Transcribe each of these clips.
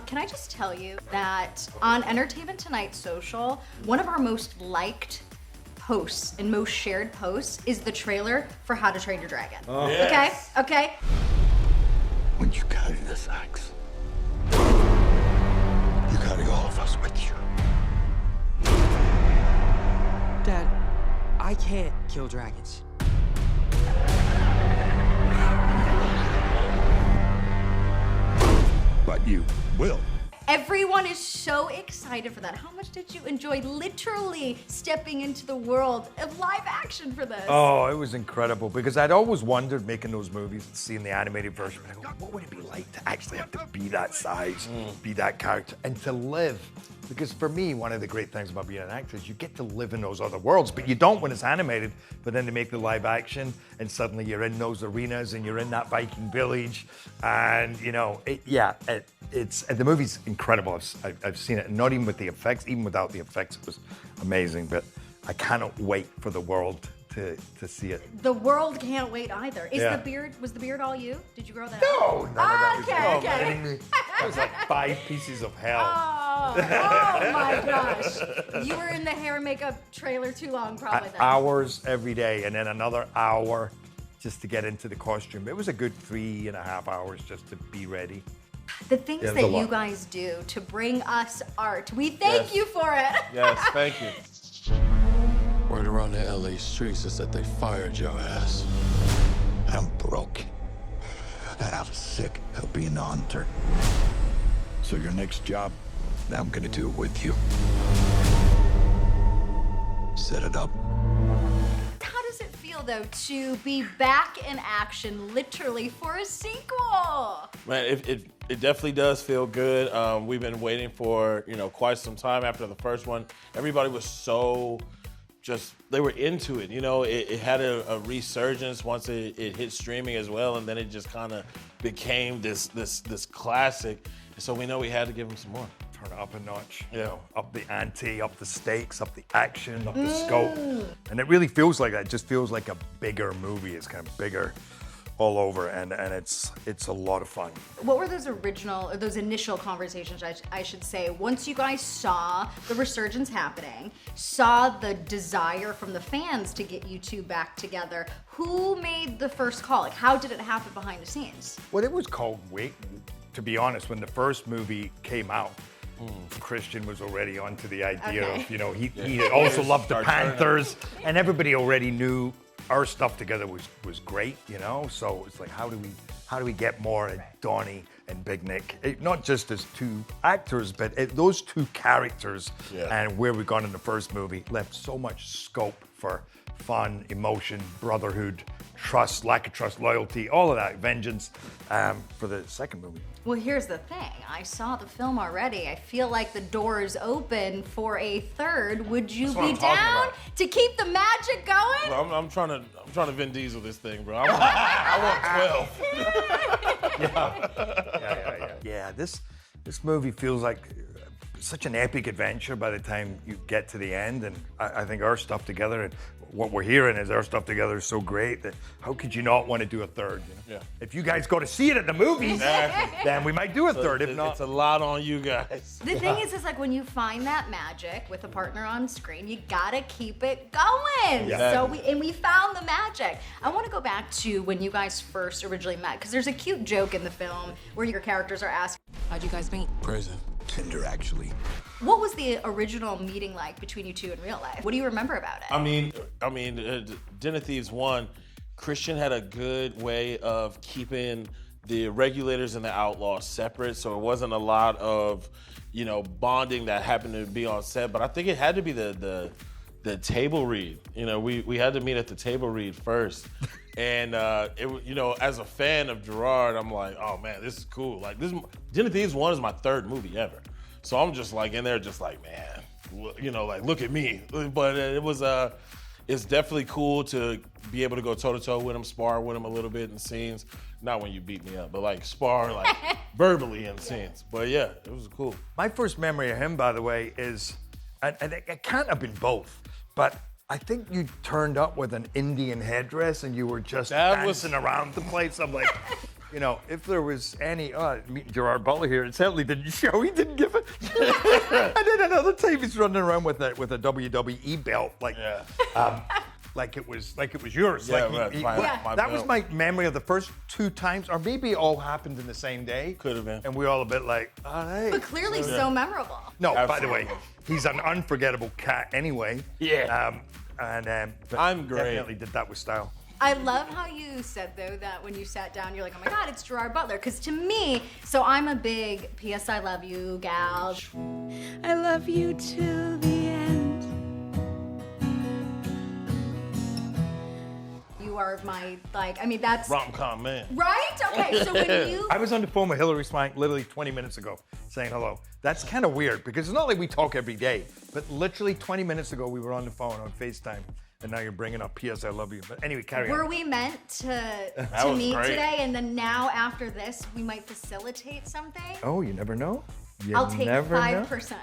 Can I just tell you that on Entertainment Tonight social, one of our most liked posts and most shared posts is the trailer for How to Train Your Dragon. Oh. Yes. Okay? When you carry this axe, you carry all of us with you. Dad, I can't kill dragons. But you will. Everyone is so excited for that. How much did you enjoy literally stepping into the world of live action for this? Oh, it was incredible because I'd always wondered making those movies, seeing the animated version. I go, what would it be like to actually have to be that size, be that character, and to live? Because for me, one of the great things about being an actor is you get to live in those other worlds, but you don't when it's animated. But then they make the live action, and suddenly you're in those arenas and you're in that Viking village, and you know, the movie's incredible. I've seen it, not even with the effects, even without the effects, it was amazing. But I cannot wait for the world to see it. The world can't wait either. Was the beard all you? Did you grow that out? No, none of that was Okay. It was like 5 pieces of hell. Oh my gosh. You were in the hair and makeup trailer too long, probably then. Hours every day, and then another hour just to get into the costume. It was a good 3.5 hours just to be ready. The things that you guys do to bring us art, we thank you for it. Yes, thank you. Word around the LA streets is that they fired your ass. I'm broke. And I'm sick of being the hunter. So your next job, I'm gonna do it with you. Set it up. How does it feel, though, to be back in action literally for a sequel? Man, it definitely does feel good. We've been waiting for, quite some time after the first one. Everybody was so they were into it. It had a resurgence once it hit streaming as well, and then it just kind of became this classic. And so we know we had to give them some more. Turn it up a notch. Up the ante, up the stakes, up the action, up the scope. And it really feels like that. It just feels like a bigger movie. It's kind of bigger all over, and it's a lot of fun. What were those initial conversations, I should say, once you guys saw the resurgence happening, saw the desire from the fans to get you two back together? Who made the first call? Like, how did it happen behind the scenes? Well, it was called waiting, to be honest. When the first movie came out, Christian was already onto the idea of, he also loved the Panthers, and everybody already knew our stuff together was great, So it's like, how do we get more at Donnie and Big Nick? Not just as two actors, but those two characters, and where we got in the first movie left so much scope for fun, emotion, brotherhood, trust, lack of trust, loyalty, all of that, vengeance, for the second movie. Well, here's the thing. I saw the film already. I feel like the door is open for a third. Would you be down to keep the magic going? Bro, I'm trying to Vin Diesel this thing, bro. I want 12. Yeah, this movie feels like such an epic adventure by the time you get to the end, and I think our stuff together, and what we're hearing is our stuff together is so great that how could you not want to do a third? Yeah. If you guys go to see it at the movies, then we might do a third. If not, it's a lot on you guys. The thing is like when you find that magic with a partner on screen, you gotta keep it going. Yeah. So we found the magic. I want to go back to when you guys first originally met, because there's a cute joke in the film where your characters are asked, How'd you guys meet? Prison. Tinder, actually. what was the original meeting like between you two in real life? What do you remember about it? I mean, Den of Thieves 1, Christian had a good way of keeping the regulators and the outlaws separate, so it wasn't a lot of, bonding that happened to be on set. But I think it had to be the table read. We had to meet at the table read first. And as a fan of Gerard, I'm like, oh man, this is cool. Like Den of Thieves 1 is my third movie ever. So I'm just like in there, just like, man, look at me. But it's definitely cool to be able to go toe to toe with him, spar with him a little bit in scenes. Not when you beat me up, but like spar like verbally in scenes. But yeah, it was cool. my first memory of him, by the way, is, and it can't have been both, but I think you turned up with an Indian headdress and you were just dancing around the place. I'm like, you know, if there was any, meeting Gerard Butler here, it certainly didn't show. He didn't give it. And then another time he's running around with a WWE belt, like it was yours. Yeah, like right. That was my memory of the first 2 times, or maybe it all happened in the same day. Could have been. And we all a bit like, all right. But clearly so memorable. No, by the Absolutely. way, he's an unforgettable cat anyway. Yeah. But I'm great. Definitely did that with style. I love how you said, though, that when you sat down, you're like, oh my God, it's Gerard Butler. Because to me, so I'm a big P.S. I love you gal. I love you till the end. You are my, like, I mean, that's. Rom-com man. Right? Okay, so when you. I was on the phone with Hillary Swank literally 20 minutes ago saying hello. That's kind of weird because it's not like we talk every day, but literally 20 minutes ago we were on the phone on FaceTime. And now you're bringing up P.S. I love you. But anyway, carry on. Were we meant to was meet great. today, and then now after this, we might facilitate something? Oh, you never know. You I'll take never 5%.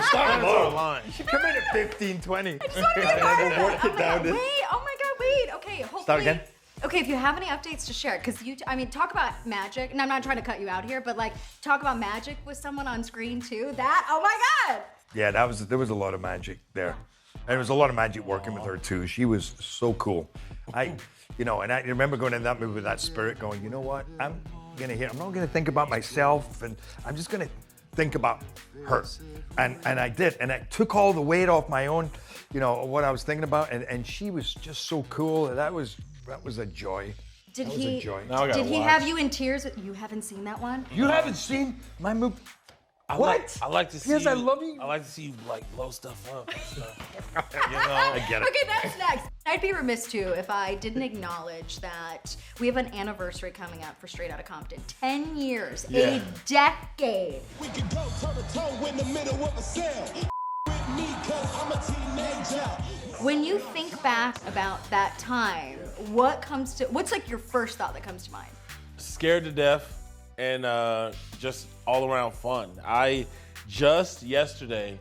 Start low. Line. Come in at 15, 20. Just wanna get 5%. We'll work it down. Wait, oh my God, wait. Okay, hopefully. Start again. Okay, if you have any updates to share, because I mean, talk about magic, and I'm not trying to cut you out here, but like, talk about magic with someone on screen too. That, oh my God. Yeah, there was a lot of magic there. And there was a lot of magic working with her too. She was so cool. I remember going in that movie with that spirit going, you know what? I'm not gonna think about myself, and I'm just gonna think about her. And I did, and I took all the weight off my own, what I was thinking about, and she was just so cool. That was a joy. Did That was a joy. Now I gotta Did he watch. have you in tears? You haven't seen that one? You haven't seen my movie? What? I like to see. Yes, I love you. I like to see you like blow stuff up. And stuff. I get it. Okay, that's next. I'd be remiss too if I didn't acknowledge that we have an anniversary coming up for Straight Outta Compton. 10 years, Yeah. a decade. We could go toe to toe in the middle of a cell. With me, cause I'm a teenager. When you think back about that time, what's like your first thought that comes to mind? Scared to death and just all around fun. I just yesterday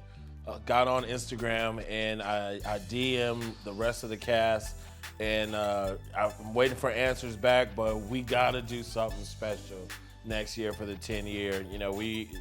got on Instagram and I DM'd the rest of the cast, and I'm waiting for answers back, but we gotta do something special next year for the 10 year.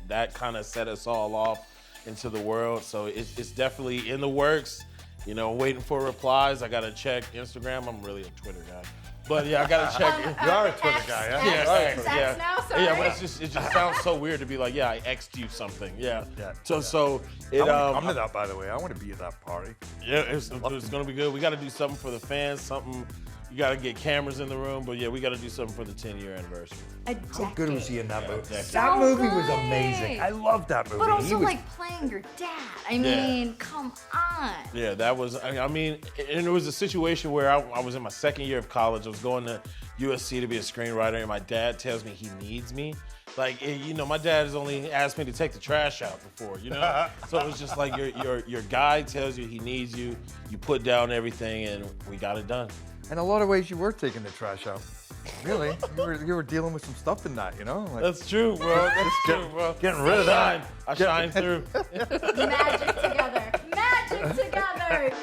That kind of set us all off into the world, so it's definitely in the works. Waiting for replies. I gotta check Instagram. I'm really a Twitter guy. But yeah, I gotta check. You are a Twitter guy, huh? Yeah, Now, sorry. yeah, but it just sounds so weird to be like, yeah, I X'd you something. Yeah. Yeah. So I it want to come to that, by the way. I want to be at that party. yeah, it's gonna be good. We got to do something for the fans. Something. You got to get cameras in the room, but yeah, we got to do something for the 10-year anniversary. A decade. How good was he in that movie? So That movie was good. amazing. I loved that movie. But He also was- like playing your dad. I mean, come on. Yeah, that was. I mean, and it was a situation where I was in my second year of college. I was going to USC to be a screenwriter, and my dad tells me he needs me. Like, my dad has only asked me to take the trash out before, So it was just like your guy tells you he needs you. You put down everything, and we got it done. In a lot of ways, you were taking the trash out. Really, you were dealing with some stuff in that, Like, That's true, bro. That's true, bro. getting rid of that. I shine through. Magic together. Magic together.